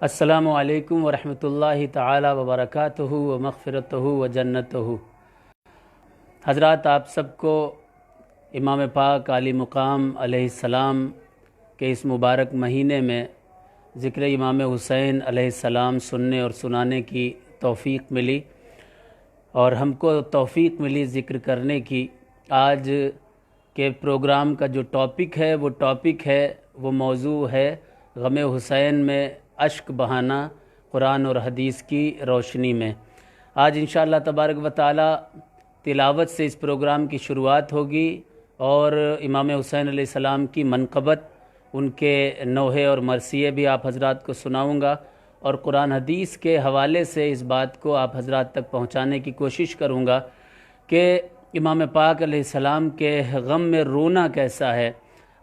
السلام علیکم ورحمۃ اللہ تعالی وبرکاتہ و مغفرتہ و جنتہ۔ حضرات، آپ سب کو امام پاک علی مقام علیہ السلام کے اس مبارک مہینے میں ذکر امام حسین علیہ السلام سننے اور سنانے کی توفیق ملی، اور ہم کو توفیق ملی ذکر کرنے کی۔ آج کے پروگرام کا جو ٹاپک ہے وہ موضوع ہے غم حسین میں اشک بہانا، قرآن اور حدیث کی روشنی میں۔ آج انشاءاللہ تبارک و تعالی تلاوت سے اس پروگرام کی شروعات ہوگی، اور امام حسین علیہ السلام کی منقبت، ان کے نوحے اور مرثیے بھی آپ حضرات کو سناؤں گا، اور قرآن حدیث کے حوالے سے اس بات کو آپ حضرات تک پہنچانے کی کوشش کروں گا کہ امام پاک علیہ السلام کے غم میں رونا کیسا ہے۔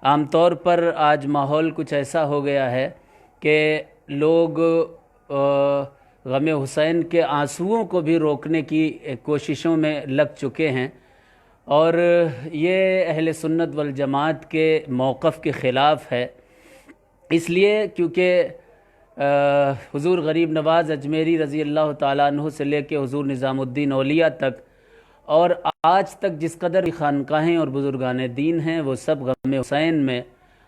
عام طور پر آج ماحول کچھ ایسا ہو گیا ہے کہ لوگ غم حسین کے آنسوؤں کو بھی روکنے کی کوششوں میں لگ چکے ہیں، اور یہ اہل سنت والجماعت کے موقف کے خلاف ہے، اس لیے کیونکہ حضور غریب نواز اجمیری رضی اللہ تعالیٰ عنہ سے لے کے حضور نظام الدین اولیاء تک اور آج تک جس قدر خانقاہیں اور بزرگان دین ہیں، وہ سب غم حسین میں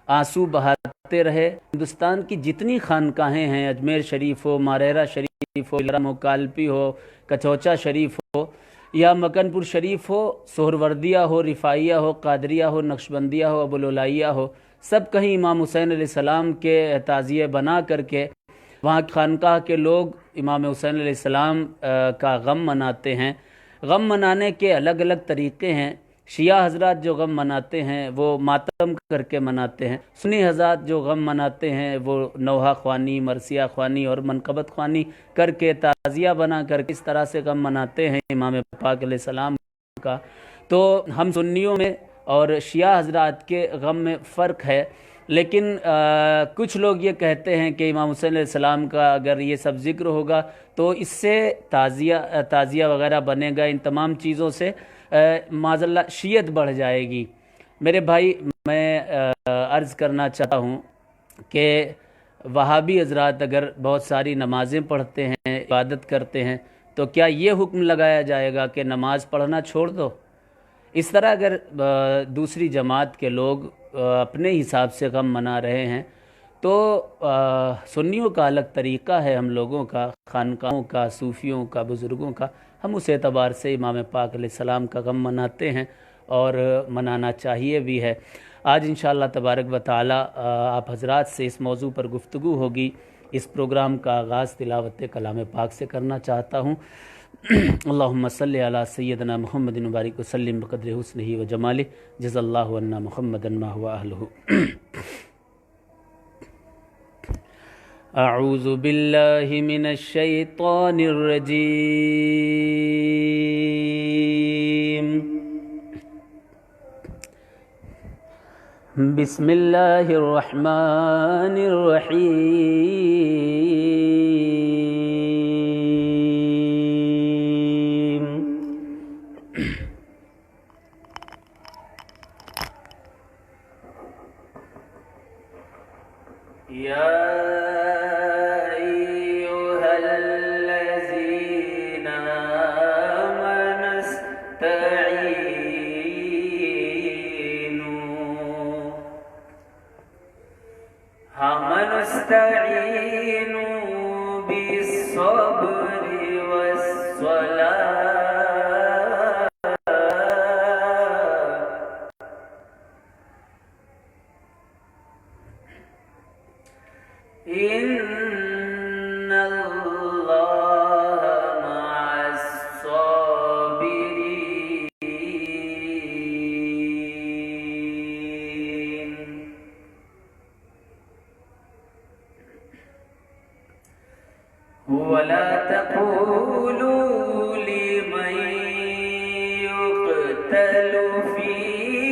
آنسو بہاتے رہے۔ ہندوستان کی جتنی خانقاہیں ہیں، اجمیر شریف ہو، ماریرا شریف ہو، لرم ہو، کالپی ہو، کچوچا شریف ہو، یا مکن پور شریف ہو، سہروردیہ ہو، رفاعیہ ہو، قادریہ ہو، نقشبندیہ ہو، ابوالعلائیہ ہو، سب کہیں امام حسین علیہ السلام کے تعزیے بنا کر کے وہاں خانقاہ کے لوگ امام حسین علیہ السلام کا غم مناتے ہیں۔ غم منانے کے الگ الگ طریقے ہیں۔ شیعہ حضرات جو غم مناتے ہیں وہ ماتم کر کے مناتے ہیں، سنی حضرات جو غم مناتے ہیں وہ نوحہ خوانی، مرثیہ خوانی اور منقبت خوانی کر کے، تعزیہ بنا کر کے اس طرح سے غم مناتے ہیں امام پاک علیہ السلام کا۔ تو ہم سنیوں میں اور شیعہ حضرات کے غم میں فرق ہے، لیکن کچھ لوگ یہ کہتے ہیں کہ امام حسین علیہ السلام کا اگر یہ سب ذکر ہوگا تو اس سے تعزیہ وغیرہ بنے گا، ان تمام چیزوں سے معاذ اللہ شیعت بڑھ جائے گی۔ میرے بھائی، میں عرض کرنا چاہتا ہوں کہ وہابی حضرات اگر بہت ساری نمازیں پڑھتے ہیں، عبادت کرتے ہیں، تو کیا یہ حکم لگایا جائے گا کہ نماز پڑھنا چھوڑ دو؟ اس طرح اگر دوسری جماعت کے لوگ اپنے حساب سے غم منا رہے ہیں تو سنیوں کا الگ طریقہ ہے، ہم لوگوں کا، خانقاہوں کا، صوفیوں کا، بزرگوں کا، ہم اس اعتبار سے امام پاک علیہ السلام کا غم مناتے ہیں اور منانا چاہیے بھی ہے۔ آج انشاءاللہ تبارک و تعالی آپ حضرات سے اس موضوع پر گفتگو ہوگی۔ اس پروگرام کا آغاز تلاوت کلام پاک سے کرنا چاہتا ہوں۔ اللہم صلی علی سیدنا محمد مبارک وسلم بقدر حسنہ و جمالہ، جز اللہ عنا محمدا ما هو اہلہ۔ اعوذ باللہ من الشیطان الرجیم، بسم اللہ الرحمن الرحیم۔ یا استعینوا بالصبر والصلاة، ان اللہ مع الصابرین۔ ولا تقولوا لمن يقتل في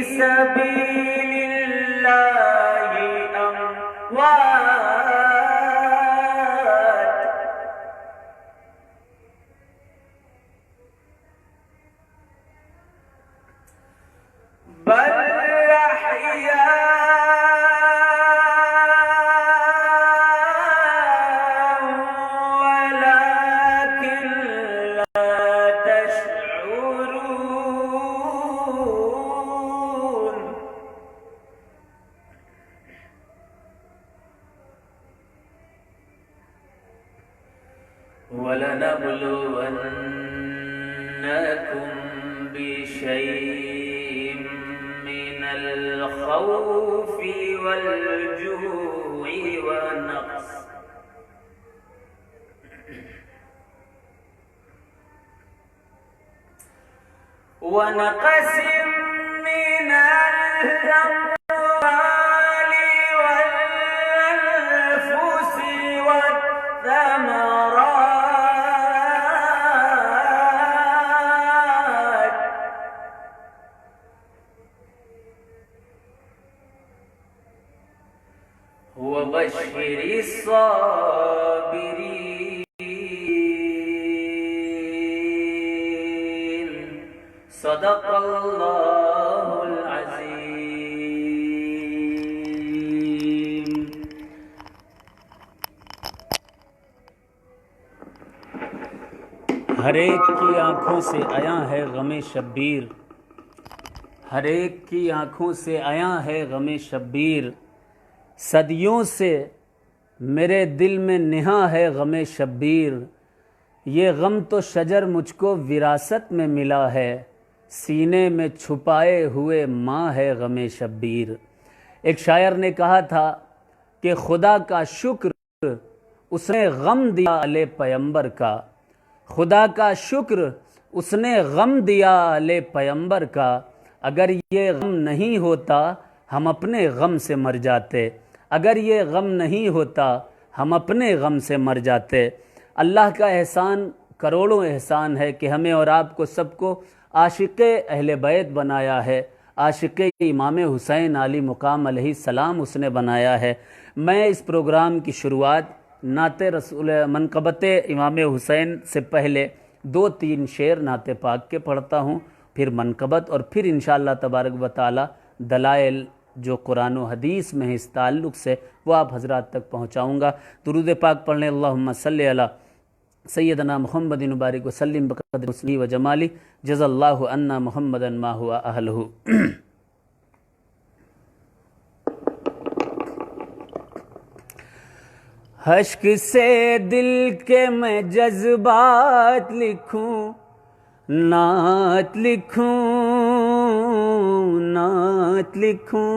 سبيل الله أموات، بل أحياء وَلَنَبْلُوَنَّكُمْ بِشَيْءٍ مِّنَ الْخَوْفِ وَالْجُوعِ ونقص من الأموال والأنفس والثمرات وبشر الصابرين صدق اللہ العظیم۔ ہر ایک کی آنکھوں سے عیاں ہے غم شبیر، ہر ایک کی آنکھوں سے عیاں ہے غم شبیر، صدیوں سے میرے دل میں نہاں ہے غم شبیر، یہ غم تو شجر مجھ کو وراثت میں ملا ہے، سینے میں چھپائے ہوئے ماں ہے غم شبیر۔ ایک شاعر نے کہا تھا کہ خدا کا شکر اس نے غم دیا آل پیمبر کا، خدا کا شکر اس نے غم دیا آل پیمبر کا، اگر یہ غم نہیں ہوتا ہم اپنے غم سے مر جاتے، اگر یہ غم نہیں ہوتا ہم اپنے غم سے مر جاتے۔ اللہ کا احسان کروڑوں احسان ہے کہ ہمیں اور آپ کو سب کو عاشق اہل بیت بنایا ہے، عاشق امام حسین علی مقام علیہ السلام اس نے بنایا ہے۔ میں اس پروگرام کی شروعات نعت رسول منقبت امام حسین سے پہلے 2-3 شعر نعت پاک کے پڑھتا ہوں، پھر منقبت، اور پھر انشاءاللہ تبارک و تعالی دلائل جو قرآن و حدیث میں اس تعلق سے وہ آپ حضرات تک پہنچاؤں گا۔ درود پاک پڑھ لیں۔ اللہم صلی علی سیدنا محمد مبارک وسلم بقدر حسنہ و جمالی، جزا اللہ عنا محمدا ما ہوا اہلہ۔ اشک سے دل کے میں جذبات لکھوں، نعت لکھوں، نعت لکھوں،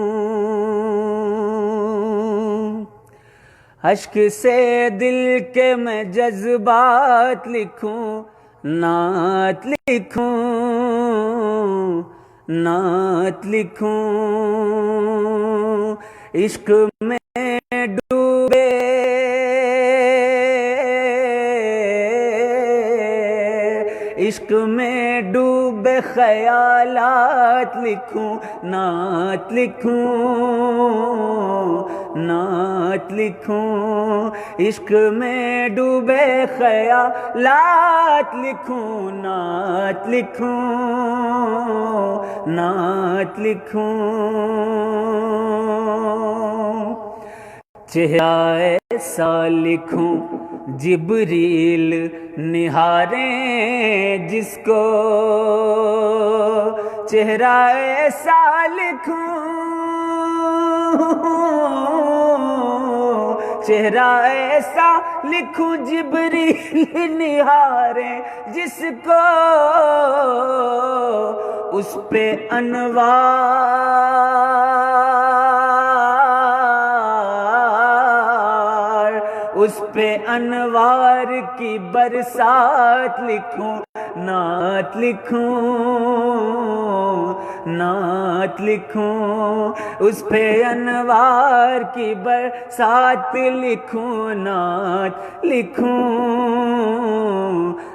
اشک سے دل کے میں جذبات لکھوں، نعت لکھوں، نعت لکھوں، عشق میں ڈوبے عشق میں ڈوبے خیالات لکھوں، نعت لکھوں، نعت لکھوں، عشق میں ڈوبے خیالات لکھوں، نعت لکھوں، نعت لکھوں، چہرہ ایسا لکھوں جبریل نہاریں جس کو، چہرہ ایسا لکھوں، چہرہ ایسا لکھوں جبریل نہاریں جس کو، اس پہ انوار، اس پہ انوار کی برسات لکھوں، نعت لکھوں، نعت لکھوں، اس پہ انوار کی برسات لکھوں، نعت لکھوں،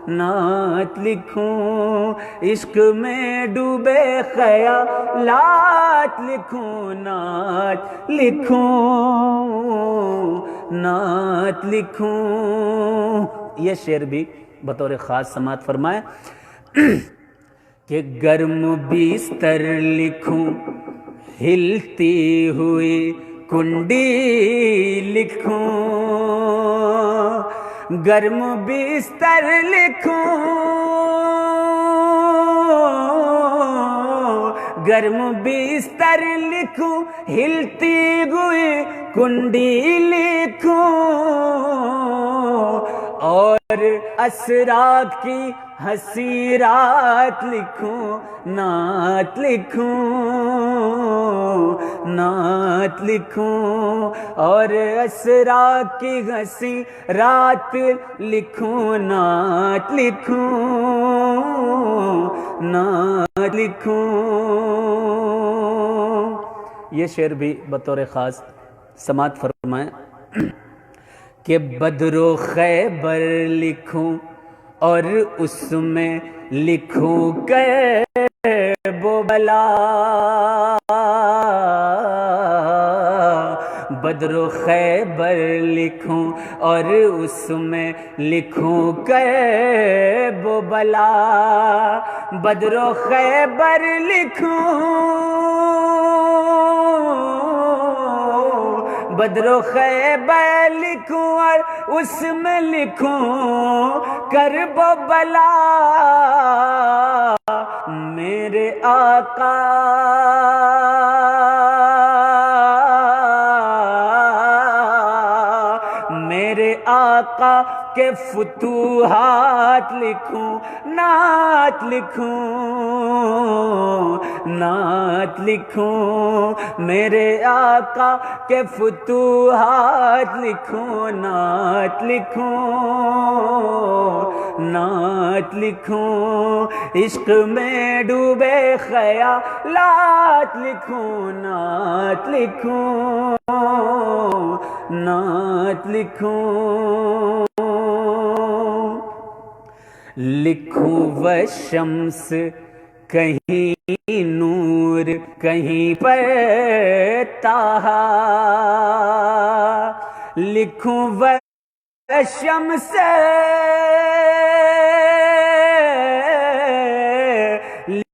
نعت لکھوں، عشق میں ڈوبے خیالات لکھوں، نعت لکھوں، نعت لکھوں۔ یہ شعر بھی بطور خاص سماعت فرمائے کہ گرم بستر لکھوں، ہلتی ہوئی کنڈی لکھوں، گرم بستر لکھوں، گرم بستر لکھوں، ہلتی ہوئی کنڈی لکھوں، اور اسرا کی ہنسی رات لکھوں، نعت لکھوں، نعت لکھوں، اور اسرا کی ہنسی رات لکھوں، نعت لکھوں، نعت لکھوں۔ یہ شعر بھی بطور خاص سماعت فرمائیں کہ بدر و خیبر لکھوں اور اس میں لکھوں کیب و بلا، بدر و خیبر لکھوں اور اس میں لکھوں کیب و بلا، بدر و خیبر لکھوں، بدر و خیبر لکھوں اور اس میں لکھوں کرب و بلا، میرے آقا میرے آقا کے فتوحات لکھوں، نعت لکھوں، نعت لکھوں، میرے آقا کے فتوحات لکھوں، نعت لکھوں، نعت لکھوں، عشق میں ڈوبے خیالات لکھوں، نعت لکھوں، نعت لکھوں، لکھوں والشمس کہیں نور کہیں پر تاہا، لکھوں والشمس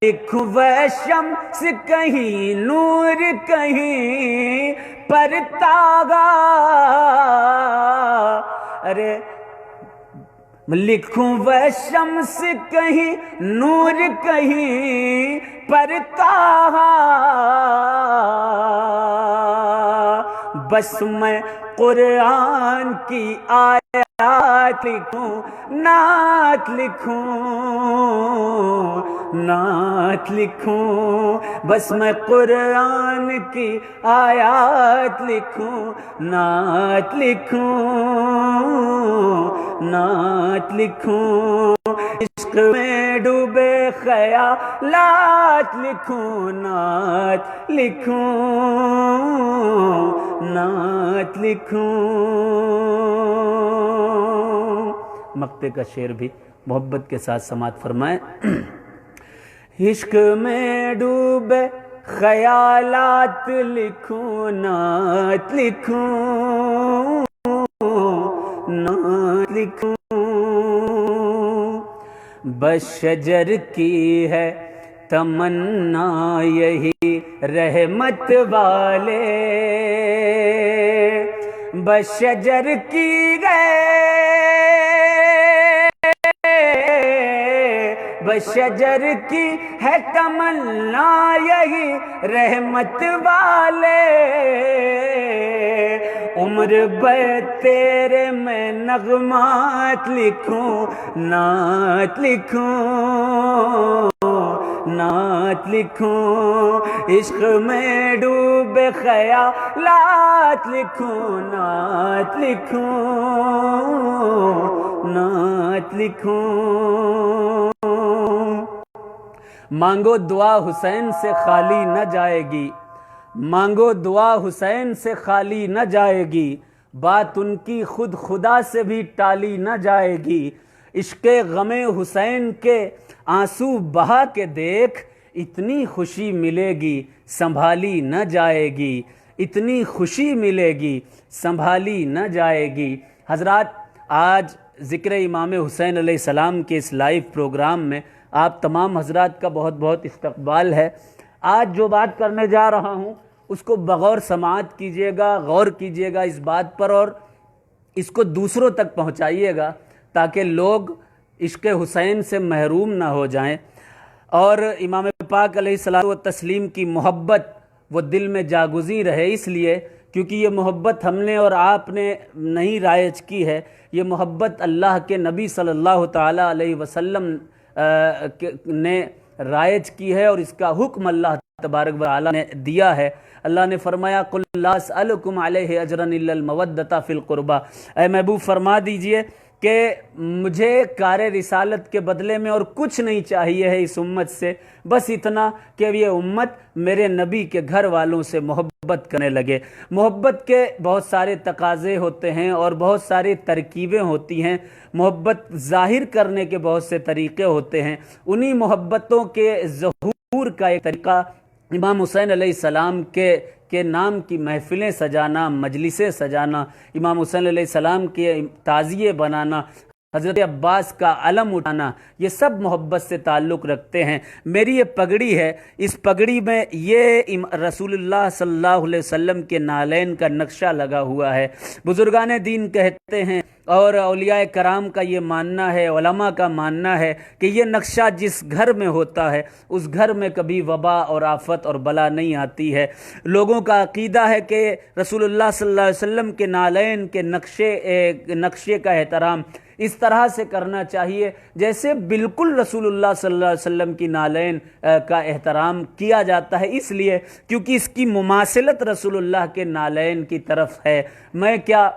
لکھوں والشمس کہیں نور کہیں پر تاہا، ارے لکھوں والشمس کہیں نور کہیں پر تاہا، بس میں قرآن کی آیات لکھوں، نعت لکھوں، نعت لکھوں، بس میں قرآن کی آیات لکھوں، نعت لکھوں، نعت لکھوں، عشق میں ڈوبے خیالات لکھوں، نعت لکھوں، نعت لکھوں۔ مقطع کا شعر بھی محبت کے ساتھ سماعت فرمائیں۔ عشق میں ڈوبے خیالات لکھوں، نعت لکھوں، نعت لکھوں، بس شجر کی ہے تمنا یہی رحمت والے، بس شجر کی بس شجر کی ہے تمنا یہی رحمت والے، عمر بھر تیرے میں نغمات لکھوں، نعت لکھوں، نعت لکھوں، عشق میں ڈوبے خیالات لکھوں، نعت لکھوں، نعت لکھوں۔ مانگو دعا حسین سے خالی نہ جائے گی، مانگو دعا حسین سے خالی نہ جائے گی، بات ان کی خود خدا سے بھی ٹالی نہ جائے گی، عشق غم حسین کے آنسو بہا کے دیکھ، اتنی خوشی ملے گی سنبھالی نہ جائے گی، اتنی خوشی ملے گی سنبھالی نہ جائے گی۔ حضرات، آج ذکر امام حسین علیہ السلام کے اس لائیو پروگرام میں آپ تمام حضرات کا بہت بہت استقبال ہے۔ آج جو بات کرنے جا رہا ہوں اس کو بغور سماعت کیجیے گا، غور کیجیے گا اس بات پر، اور اس کو دوسروں تک پہنچائیے گا تاکہ لوگ عشق حسین سے محروم نہ ہو جائیں، اور امام پاک علیہ السلام و تسلیم کی محبت وہ دل میں جاگزیں رہے، اس لیے کیونکہ یہ محبت ہم نے اور آپ نے نہیں رائج کی ہے، یہ محبت اللہ کے نبی صلی اللہ تعالیٰ علیہ وسلم نے رائج کی ہے، اور اس کا حکم اللہ تبارک و تعالیٰ نے دیا ہے۔ اللہ نے فرمایا قُلْ لَا أَسْأَلُكُمْ عَلَيْهِ أَجْرًا إِلَّا الْمَوَدَّةَ فِي الْقُرْبَى، اے محبوب فرما دیجئے کہ مجھے کار رسالت کے بدلے میں اور کچھ نہیں چاہیے ہے اس امت سے، بس اتنا کہ یہ امت میرے نبی کے گھر والوں سے محبت کرنے لگے۔ محبت کے بہت سارے تقاضے ہوتے ہیں اور بہت ساری ترکیبیں ہوتی ہیں، محبت ظاہر کرنے کے بہت سے طریقے ہوتے ہیں۔ انہی محبتوں کے ظہور کا ایک طریقہ امام حسین علیہ السلام کے نام کی محفلیں سجانا، مجلسیں سجانا، امام حسین علیہ السلام کے تعزیے بنانا، حضرت عباس کا علم اٹھانا، یہ سب محبت سے تعلق رکھتے ہیں۔ میری یہ پگڑی ہے، اس پگڑی میں یہ رسول اللہ صلی اللہ علیہ وسلم کے نالین کا نقشہ لگا ہوا ہے۔ بزرگان دین کہتے ہیں اور اولیاء کرام کا یہ ماننا ہے، علماء کا ماننا ہے کہ یہ نقشہ جس گھر میں ہوتا ہے اس گھر میں کبھی وبا اور آفت اور بلا نہیں آتی ہے۔ لوگوں کا عقیدہ ہے کہ رسول اللہ صلی اللہ علیہ وسلم کے نالین کے نقشے کا احترام اس طرح سے کرنا چاہیے جیسے بالکل رسول اللہ صلی اللہ علیہ وسلم کی نالین کا احترام کیا جاتا ہے، اس لیے کیونکہ اس کی مماثلت رسول اللہ کے نالین کی طرف ہے۔ میں کیا،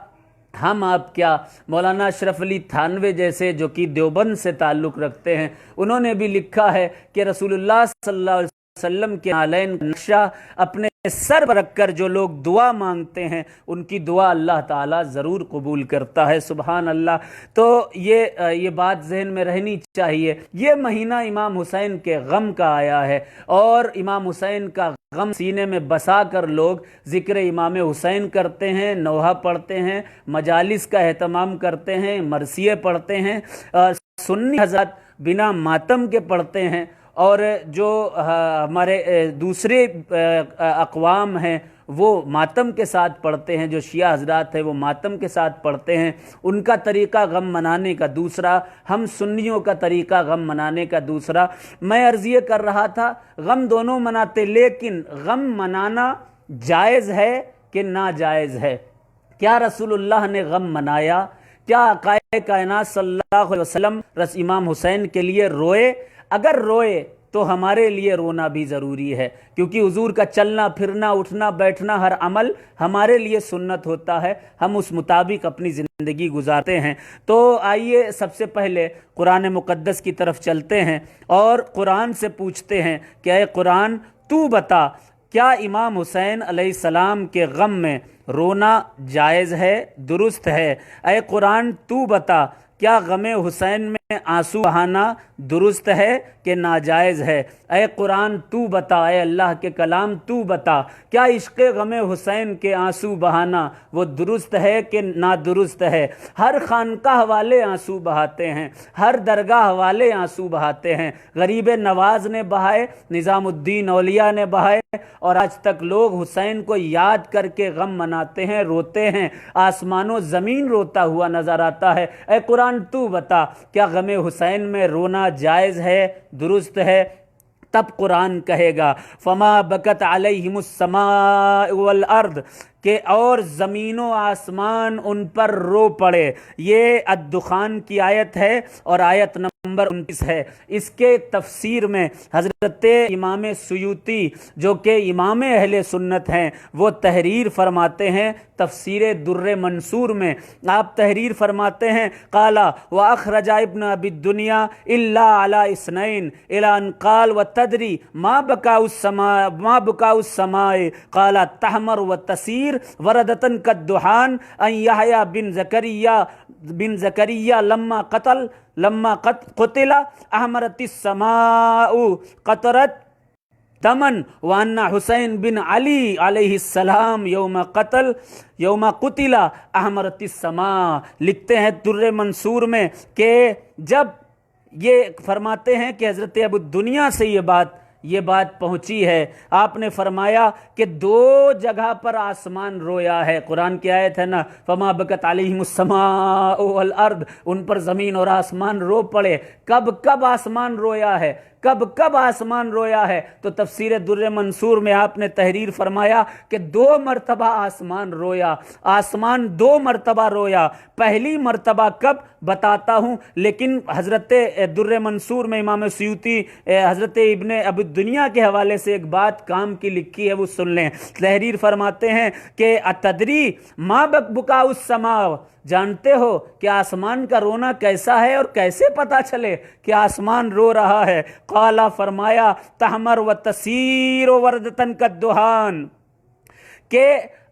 ہم آپ کیا، مولانا اشرف علی تھانوی جیسے جو کہ دیوبند سے تعلق رکھتے ہیں، انہوں نے بھی لکھا ہے کہ رسول اللہ صلی اللہ علیہ وسلم کے نالین کا نقشہ اپنے سر پر رکھ کر جو لوگ دعا مانگتے ہیں ان کی دعا اللہ تعالیٰ ضرور قبول کرتا ہے۔ سبحان اللہ۔ تو یہ بات ذہن میں رہنی چاہیے۔ یہ مہینہ امام حسین کے غم کا آیا ہے، اور امام حسین کا غم سینے میں بسا کر لوگ ذکر امام حسین کرتے ہیں، نوحہ پڑھتے ہیں، مجالس کا اہتمام کرتے ہیں، مرثیے پڑھتے ہیں، سنی حضرات بنا ماتم کے پڑھتے ہیں، اور جو ہمارے دوسرے اقوام ہیں وہ ماتم کے ساتھ پڑھتے ہیں، جو شیعہ حضرات ہیں وہ ماتم کے ساتھ پڑھتے ہیں۔ ان کا طریقہ غم منانے کا دوسرا، ہم سنیوں کا طریقہ غم منانے کا دوسرا۔ میں عرض یہ کر رہا تھا غم دونوں مناتے، لیکن غم منانا جائز ہے کہ ناجائز ہے؟ کیا رسول اللہ نے غم منایا؟ کیا آقا کائنات صلی اللہ علیہ وسلم امام حسین کے لیے روئے؟ اگر روئے تو ہمارے لیے رونا بھی ضروری ہے، کیونکہ حضور کا چلنا پھرنا اٹھنا بیٹھنا ہر عمل ہمارے لیے سنت ہوتا ہے، ہم اس مطابق اپنی زندگی گزارتے ہیں۔ تو آئیے سب سے پہلے قرآن مقدس کی طرف چلتے ہیں اور قرآن سے پوچھتے ہیں کہ اے قرآن تو بتا، کیا امام حسین علیہ السلام کے غم میں رونا جائز ہے، درست ہے؟ اے قرآن تو بتا، کیا غم حسین میں آنسو بہانا درست ہے کہ ناجائز ہے؟ اے قرآن تو بتا، اے اللہ کے کلام تو بتا، کیا عشق غم حسین کے آنسو بہانا وہ درست ہے کہ نادرست ہے؟ ہر خانقاہ والے آنسو بہاتے ہیں، ہر درگاہ والے آنسو بہاتے ہیں، غریب نواز نے بہائے، نظام الدین اولیاء نے بہائے، اور آج تک لوگ حسین کو یاد کر کے غم مناتے ہیں، روتے ہیں، آسمان و زمین روتا ہوا نظر آتا ہے۔ اے قرآن تو بتا، کیا غم حسین میں رونا جائز ہے، درست ہے؟ تب قرآن کہے گا فما بکت علیہم السماء والارض، کہ اور زمین و آسمان ان پر رو پڑے۔ یہ الدخان کی آیت ہے اور آیت نمبر 29 ہے۔ اس کے تفسیر میں حضرت امام سیوطی جو کہ امام اہل سنت ہیں وہ تحریر فرماتے ہیں، تفسیر در منصور میں آپ تحریر فرماتے ہیں قالا واخرج ابن ابی الدنیا الا علی اثنین الی ان قال وتدری ما بکاء السماء قال تحمر وتسیر وردتن کالدخان ان یحییٰ بن زکریا لما قتل احمرت السماء قطرت دمن وان حسین بن علی علیہ السلام یوم قتل احمرت السماء۔ لکھتے ہیں در منصور میں کہ جب یہ فرماتے ہیں کہ حضرت ابو الدنیا سے یہ بات پہنچی ہے، آپ نے فرمایا کہ دو جگہ پر آسمان رویا ہے۔ قرآن کی آیت ہے نا فما بکت علیہم السماء والارض، ان پر زمین اور آسمان رو پڑے۔ کب آسمان رویا ہے؟ کب کب آسمان رویا ہے؟ تو تفسیر در منصور میں آپ نے تحریر فرمایا کہ 2 مرتبہ آسمان رویا، آسمان 2 مرتبہ رویا۔ پہلی مرتبہ کب بتاتا ہوں، لیکن حضرت در منصور میں امام سیوطی حضرت ابن ابی دنیا کے حوالے سے ایک بات کام کی لکھی ہے، وہ سن لیں۔ تحریر فرماتے ہیں کہ اتدری ما بکاء السماء، جانتے ہو کہ آسمان کا رونا کیسا ہے اور کیسے پتا چلے کہ آسمان رو رہا ہے؟ قالا، فرمایا تحمر و تسیر وردتن کالدہان، کہ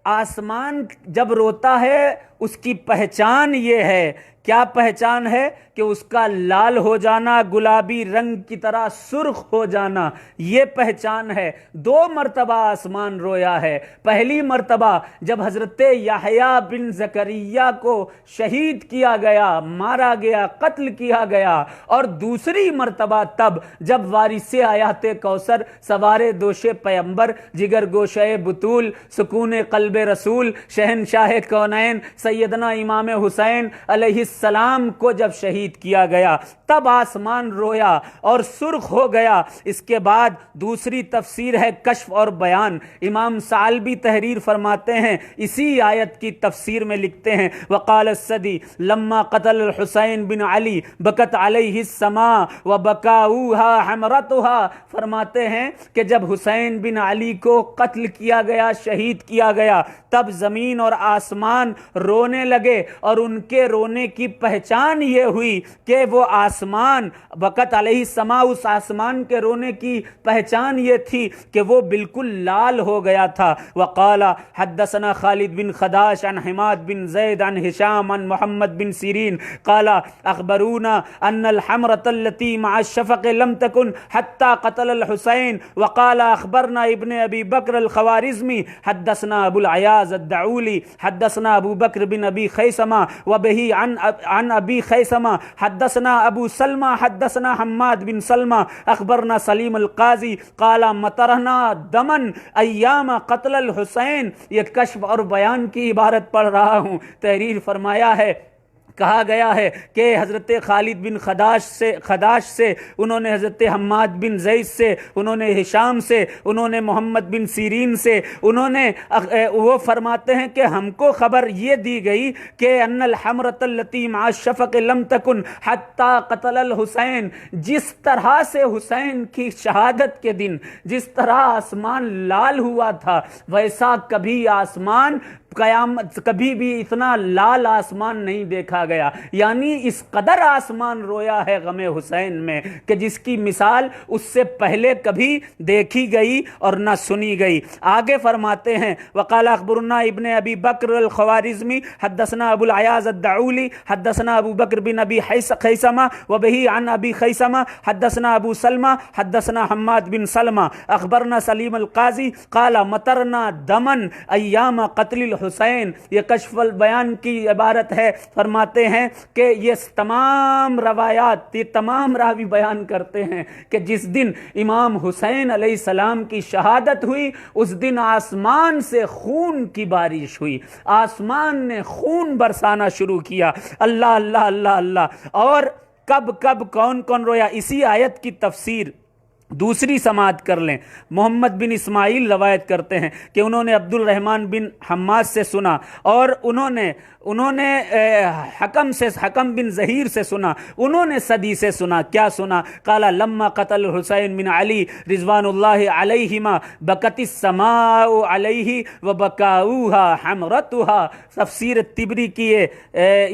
آسمان جب روتا ہے اس کی پہچان یہ ہے، کیا پہچان ہے؟ کہ اس کا لال ہو جانا، گلابی رنگ کی طرح سرخ ہو جانا، یہ پہچان ہے۔ 2 مرتبہ آسمان رویا ہے۔ پہلی مرتبہ جب حضرت یحییٰ بن زکریا کو شہید کیا گیا، مارا گیا، قتل کیا گیا، اور دوسری مرتبہ تب جب وارث آیات کوثر، سوار دوش پیمبر، جگر گوشہ بطول، سکون قلب رسول، شہنشاہ کونین سیدنا امام حسین علیہ السلام کو جب شہید کیا گیا، تب آسمان رویا اور سرخ ہو گیا۔ اس کے بعد دوسری تفسیر ہے کشف اور بیان۔ امام ثعلبی تحریر فرماتے ہیں، اسی آیت کی تفسیر میں لکھتے ہیں، وقال السدی لما قتل الحسین بن علی بکت علیہ السماء وبکاؤها حمرتها، فرماتے ہیں کہ جب حسین بن علی کو قتل کیا گیا، شہید کیا گیا، تب زمین اور آسمان رونے لگے، اور ان کے رونے کی پہچان یہ ہوئی کہ وہ آسمان بکت علیہ السماء، اس آسمان کے رونے کی پہچان یہ تھی کہ وہ بالکل لال ہو گیا تھا۔ وقال حدثنا خالد بن خداش عن حماد بن زید عن ہشام عن محمد بن سیرین قال اخبرونا ان الحمرة التي مع الشفق لم تكن حتى قتل الحسين۔ وقال اخبرنا ابن ابي بكر الخوارزمي حدثنا ابو العياض الدعولي حدثنا ابو بكر بن ابي خيثمة وبه عن ابي خيثمة حدثنا ابو سلمى حدثنا حماد بن سلمى اخبرنا سلیم القاضی قال مطرنا دمن ایام قتل الحسین۔ یہ کشف اور بیان کی عبارت پڑھ رہا ہوں۔ تحریر فرمایا ہے، کہا گیا ہے کہ حضرت خالد بن خداش سے انہوں نے حضرت حماد بن زید سے، انہوں نے ہشام سے، انہوں نے محمد بن سیرین سے، انہوں نے وہ فرماتے ہیں کہ ہم کو خبر یہ دی گئی کہ ان الحمرة التي مع الشفق لم تكن حتى قتل الحسین، جس طرح سے حسین کی شہادت کے دن جس طرح آسمان لال ہوا تھا، ویسا کبھی آسمان قیامت کبھی بھی اتنا لال آسمان نہیں دیکھا گیا۔ یعنی اس قدر آسمان رویا ہے غم حسین میں کہ جس کی مثال اس سے پہلے کبھی دیکھی گئی اور نہ سنی گئی۔ آگے فرماتے ہیں، وقال اخبرنا ابن ابی بکر الخوارزمی حدثنا ابو العیاض الدعولی حدثنا ابو بکر بن ابی خیثمہ وبه عن ابی خیثمہ حدثنا ابو سلمہ حدثنا حماد بن سلمہ اخبرنا سلیم القاضی قال مطرنا دمن ایام قتل حسین۔ یہ کشف البیان کی عبارت ہے۔ فرماتے ہیں کہ یہ تمام روایات، یہ تمام راوی بیان کرتے ہیں کہ جس دن امام حسین علیہ السلام کی شہادت ہوئی، اس دن آسمان سے خون کی بارش ہوئی، آسمان نے خون برسانا شروع کیا۔ اللہ اللہ اللہ اللہ۔ اور کب کب کون کون رویا؟ اسی آیت کی تفسیر دوسری سماعت کر لیں۔ محمد بن اسماعیل روایت کرتے ہیں کہ انہوں نے عبد الرحمن بن حماد سے سنا، اور انہوں نے حکم بن ظہیر سے سنا، انہوں نے صدی سے سنا۔ کیا سنا؟ قال لما قتل حسین بن علی رضوان اللہ علیہما بکت السماء علیہ وبکاؤها حمرتها۔ تفسیر طبری کی یہ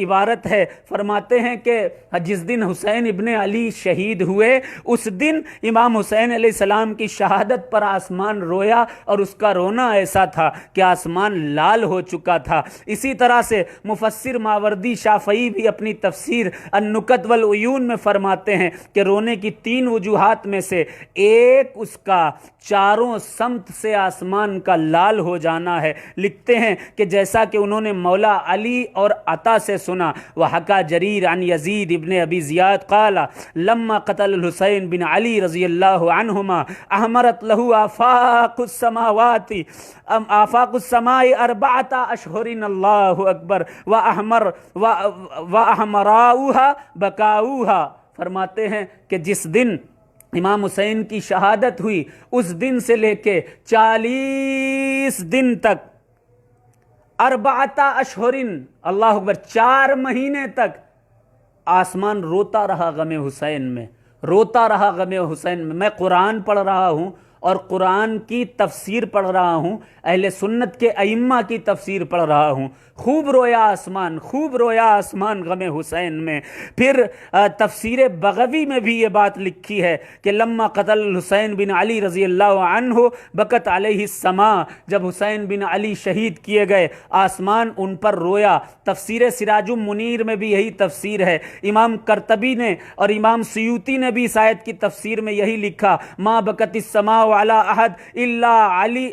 عبارت ہے۔ فرماتے ہیں کہ جس دن حسین ابن علی شہید ہوئے، اس دن امام حسین علیہ السلام کی شہادت پر آسمان رویا، اور اس کا رونا ایسا تھا کہ آسمان لال ہو چکا تھا۔ اسی طرح سے مفسر ماوردی شافعی بھی اپنی تفسیر النکت والعیون میں فرماتے ہیں کہ رونے کی 3 وجوہات میں سے ایک اس کا چاروں سمت سے آسمان کا لال ہو جانا ہے۔ لکھتے ہیں کہ جیسا کہ انہوں نے مولا علی اور عطا سے سنا، وحکا جریر عن یزید ابن ابی زیاد قال لما قتل الحسین بن علی رضی اللہ عنہما احمرت له آفاق السماوات آفاق السماء 4 اشہر اللہ اکبر واحمراؤها بکاؤها۔ فرماتے ہیں کہ جس دن امام حسین کی شہادت ہوئی اس دن سے لے کے 40 دن تک، 4 اشہرن، اللہ اکبر، 4 مہینے تک آسمان روتا رہا غم حسین میں، روتا رہا غم حسین میں۔ میں قرآن پڑھ رہا ہوں اور قرآن کی تفسیر پڑھ رہا ہوں، اہل سنت کے ائمہ کی تفسیر پڑھ رہا ہوں، خوب رویا آسمان، خوب رویا آسمان غم حسین میں۔ پھر تفسیر بغوی میں بھی یہ بات لکھی ہے کہ لما قتل حسین بن علی رضی اللہ عنہ بکت علیہ السماء، جب حسین بن علی شہید کیے گئے آسمان ان پر رویا۔ تفسیر سراج المنیر میں بھی یہی تفسیر ہے۔ امام قرطبی نے اور امام سیوطی نے بھی اس آیت کی تفسیر میں یہی لکھا، ما بکت السماء علی احد الا علی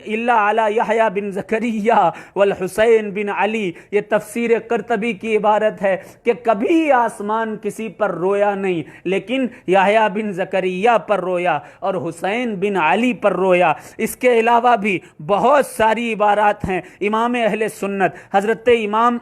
یحییٰ بن زکریا والحسین بن علی۔ یہ تفسیر قرطبی کی عبارت ہے کہ کبھی آسمان کسی پر رویا نہیں، لیکن یحییٰ بن زکریا پر رویا اور حسین بن علی پر رویا۔ اس کے علاوہ بھی بہت ساری عبارات ہیں۔ امام اہل سنت حضرت امام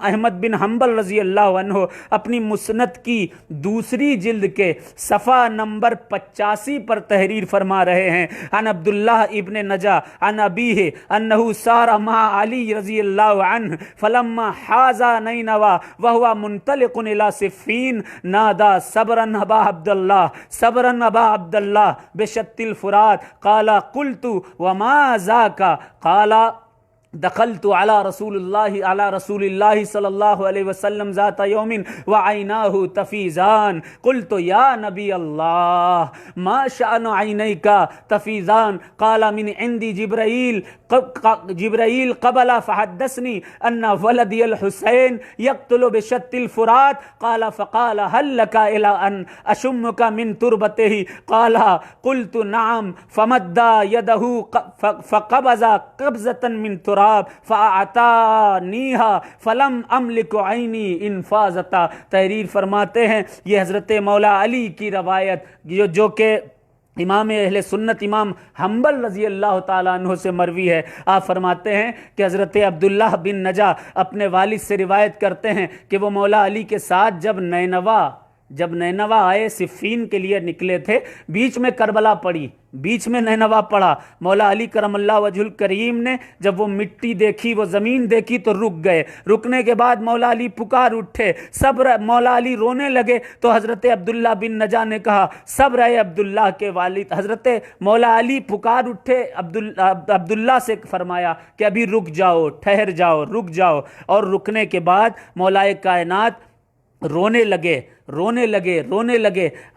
احمد بن حنبل رضی اللہ عنہ اپنی مسند کی 2 جلد کے صفحہ نمبر 85 پر تحریر فرما رہے ہیں، عن عبداللہ ابن نجا عن ابیہ انہ سار مع علی رضی اللہ عنہ فلما حاز نینوا وهو منطلق الى صفین نادا صبرا ابا عبداللہ، صبرا ابا عبداللہ بشط الفرات، قال قلت وما ذاک، قال دخلت على رسول اللہ صلی اللہ علیہ وسلم ذات یوم وعیناہ تفیضان، قلت یا نبی اللہ ما شأن عینیک تفیضان، قال من عندی جبرائیل قبل فحدثنی ان ولدی الحسین یقتل بشط الفرات، قال فقال هل لك الى ان اشمک من تربته، قال قلت نعم، فمد يده فقبض قبضة من تراب فاعطانیها فلم املک عینی انفاذتا۔ تحریر فرماتے ہیں یہ حضرت مولا علی کی روایت جو کہ امام اہل سنت امام حنبل رضی اللہ تعالیٰ عنہ سے مروی ہے۔ آپ فرماتے ہیں کہ حضرت عبداللہ بن نجا اپنے والد سے روایت کرتے ہیں کہ وہ مولا علی کے ساتھ جب نینوا آئے، صفین کے لیے نکلے تھے، بیچ میں کربلا پڑی، بیچ میں نینوا پڑا۔ مولا علی کرم اللہ وجہ الکریم نے جب وہ مٹی دیکھی، وہ زمین دیکھی تو رک گئے۔ رکنے کے بعد مولا علی پکار اٹھے، مولا علی رونے لگے تو حضرت عبداللہ بن نجا نے کہا صبر اے عبداللہ کے والد۔ حضرت مولا علی پکار اٹھے، عبداللہ سے فرمایا کہ ابھی رک جاؤ، ٹھہر جاؤ، رک جاؤ، اور رکنے کے بعد مولا کائنات رونے لگے۔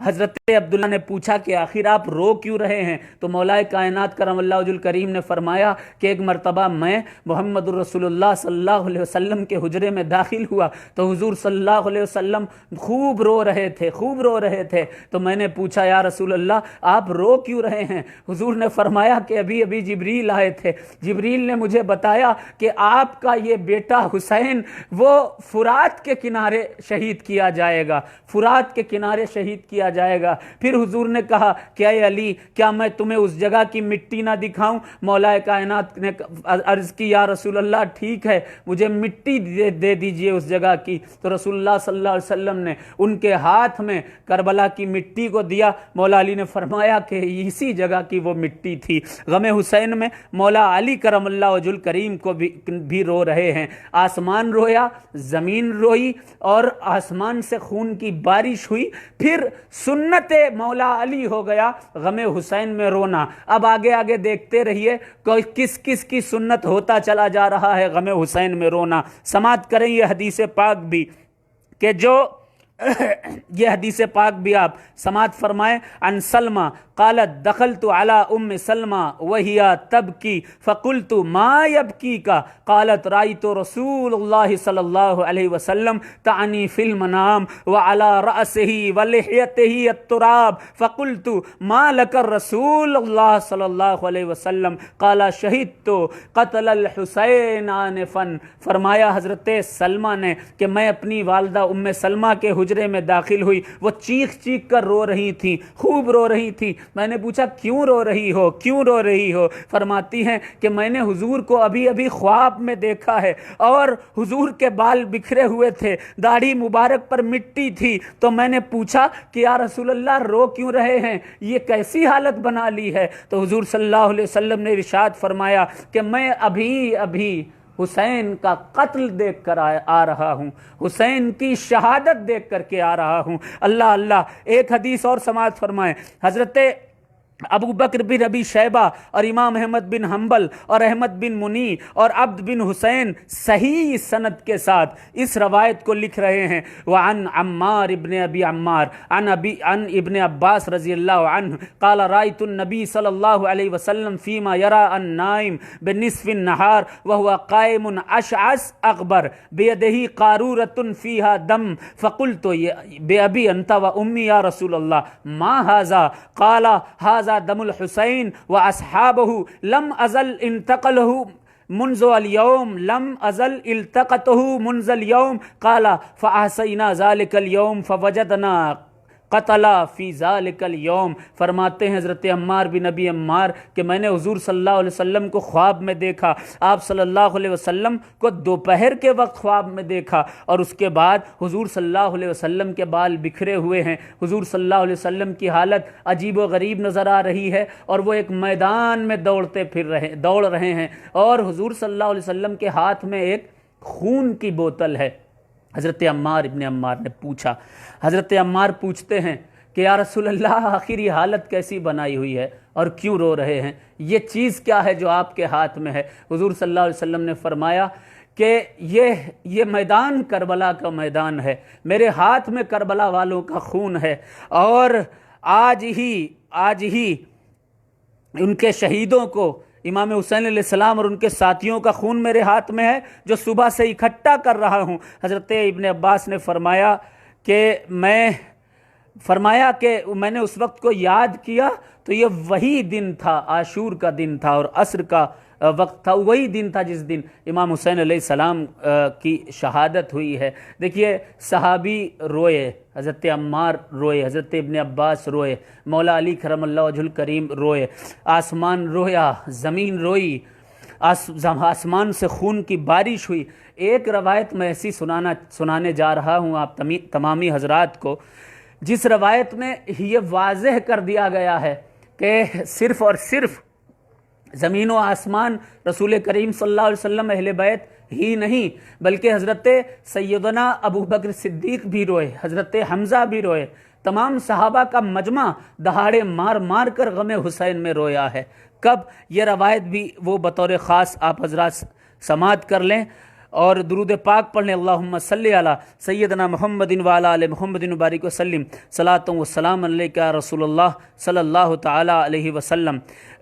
حضرت عبداللہ نے پوچھا کہ آخر آپ رو کیوں رہے ہیں؟ تو مولا کائنات کرم اللہ وجہ الکریم نے فرمایا کہ ایک مرتبہ میں محمد الرسول اللہ صلی اللہ علیہ وسلم کے حجرے میں داخل ہوا تو حضور صلی اللہ علیہ وسلم خوب رو رہے تھے تو میں نے پوچھا یا رسول اللہ آپ رو کیوں رہے ہیں؟ حضور نے فرمایا کہ ابھی جبریل آئے تھے، جبریل نے مجھے بتایا کہ آپ کا یہ بیٹا حسین وہ فرات کے کنارے شہید کیا جائے گا، فرات کے کنارے شہید کیا جائے گا۔ پھر حضور نے کہا کہ اے علی کیا میں تمہیں اس جگہ کی مٹی نہ دکھاؤں؟ مولا کائنات نے عرض کی یا رسول اللہ ٹھیک ہے، مجھے مٹی دے دیجئے اس جگہ کی۔ تو رسول اللہ صلی اللہ علیہ وسلم نے ان کے ہاتھ میں کربلا کی مٹی کو دیا۔ مولا علی نے فرمایا کہ اسی جگہ کی وہ مٹی تھی۔ غم حسین میں مولا علی کرم اللہ وجہ الکریم کو بھی رو رہے ہیں۔ آسمان رویا، زمین روئی اور آسمان سے خون کی بارش ہوئی۔ پھر سنت مولا علی ہو گیا غم حسین میں رونا۔ اب آگے دیکھتے رہیے کس کس کی سنت ہوتا چلا جا رہا ہے غم حسین میں رونا۔ سماعت کریں یہ حدیث پاک بھی کہ یہ حدیث پاک بھی آپ سماعت فرمائیں۔ عن سلمہ قالت دخلت على ام سلمہ وهي تبكي فقلت ما يبكيك قالت رأيت رسول الله صلی اللہ علیہ وسلم تعني في المنام وعلى رأسه ولحيته التراب فقلت ما لك الرسول الله صلی اللہ علیہ وسلم قال شهدت قتل الحسین آنفا۔ فرمایا حضرت سلمہ نے کہ میں اپنی والدہ ام سلمہ کے حجرے میں داخل ہوئی، وہ چیخ چیخ کر رو رہی تھیں، خوب رو رہی تھیں۔ میں نے پوچھا کیوں رو رہی ہو، کیوں رو رہی ہو؟ فرماتی ہیں کہ میں نے حضور کو ابھی ابھی خواب میں دیکھا ہے، اور حضور کے بال بکھرے ہوئے تھے، داڑھی مبارک پر مٹی تھی، تو میں نے پوچھا کہ یا رسول اللہ رو کیوں رہے ہیں، یہ کیسی حالت بنا لی ہے؟ تو حضور صلی اللہ علیہ وسلم نے ارشاد فرمایا کہ میں ابھی ابھی حسین کا قتل دیکھ کر آ رہا ہوں، حسین کی شہادت دیکھ کر کے آ رہا ہوں۔ اللہ اللہ۔ ایک حدیث اور سماعت فرمائیں، حضرت ابو بکر بن ابی شیبہ اور امام احمد بن حنبل اور احمد بن منی اور عبد بن حسین صحیح سند کے ساتھ اس روایت کو لکھ رہے ہیں، وعن عمار ابن ابی عمار عن ابن عباس رضی اللہ عنہ قال رأيت النبي صلی اللہ علیہ وسلم فيما يرى النائم بنصف النهار وهو قائم اشعث اغبر بيده قارورة فيها دم فقلت بأبي انت وأمي يا رسول الله ما هذا؟ قال هذا دم الحسین واصحابه لم ازل انتقله منذ اليوم لم ازل التقطه منذ اليوم قال فاحصينا ذلك اليوم فوجدنا قتلا فی ذالک اليوم۔ فرماتے ہیں حضرت عمار بن ابی عمار کہ میں نے حضور صلی اللہ علیہ وسلم کو خواب میں دیکھا، آپ صلی اللہ علیہ وسلم کو دوپہر کے وقت خواب میں دیکھا، اور اس کے بعد حضور صلی اللہ علیہ وسلم کے بال بکھرے ہوئے ہیں، حضور صلی اللہ علیہ وسلم کی حالت عجیب و غریب نظر آ رہی ہے، اور وہ ایک میدان میں دوڑ رہے ہیں، اور حضور صلی اللہ علیہ وسلم کے ہاتھ میں ایک خون کی بوتل ہے۔ حضرت عمار ابن عمار نے پوچھا، حضرت عمار پوچھتے ہیں کہ یا رسول اللہ آخر یہ حالت کیسی بنائی ہوئی ہے اور کیوں رو رہے ہیں؟ یہ چیز کیا ہے جو آپ کے ہاتھ میں ہے؟ حضور صلی اللہ علیہ وسلم نے فرمایا کہ یہ میدان کربلا کا میدان ہے، میرے ہاتھ میں کربلا والوں کا خون ہے، اور آج ہی ان کے شہیدوں کو، امام حسین علیہ السلام اور ان کے ساتھیوں کا خون میرے ہاتھ میں ہے جو صبح سے اکٹھا کر رہا ہوں۔ حضرت ابن عباس نے فرمایا کہ میں نے اس وقت کو یاد کیا تو یہ وہی دن تھا، عاشور کا دن تھا، اور عصر کا وقت تھا، وہی دن تھا جس دن امام حسین علیہ السلام کی شہادت ہوئی ہے۔ دیکھیے صحابی روئے، حضرت عمار روئے، حضرت ابن عباس روئے، مولا علی کرم اللہ وجہ الکریم روئے، آسمان رویا، زمین روئی، آسمان سے خون کی بارش ہوئی۔ ایک روایت میں ایسی سنانے جا رہا ہوں آپ تمامی حضرات کو، جس روایت میں یہ واضح کر دیا گیا ہے کہ صرف اور صرف زمین و آسمان رسول کریم صلی اللہ علیہ وسلم اہل بیت ہی نہیں، بلکہ حضرت سیدنا ابو بکر صدیق بھی روئے، حضرت حمزہ بھی روئے، تمام صحابہ کا مجمع دہاڑے مار مار کر غم حسین میں رویا ہے۔ کب؟ یہ روایت بھی وہ بطور خاص آپ حضرات سماعت کر لیں اور درود پاک پڑھ لیں، اللہم صلی علی سیدنا محمد وعلی آل محمد وبارک وسلم، صلاۃ و سلام علیک یا رسول اللہ صلی اللہ تعالی علیہ وسلم۔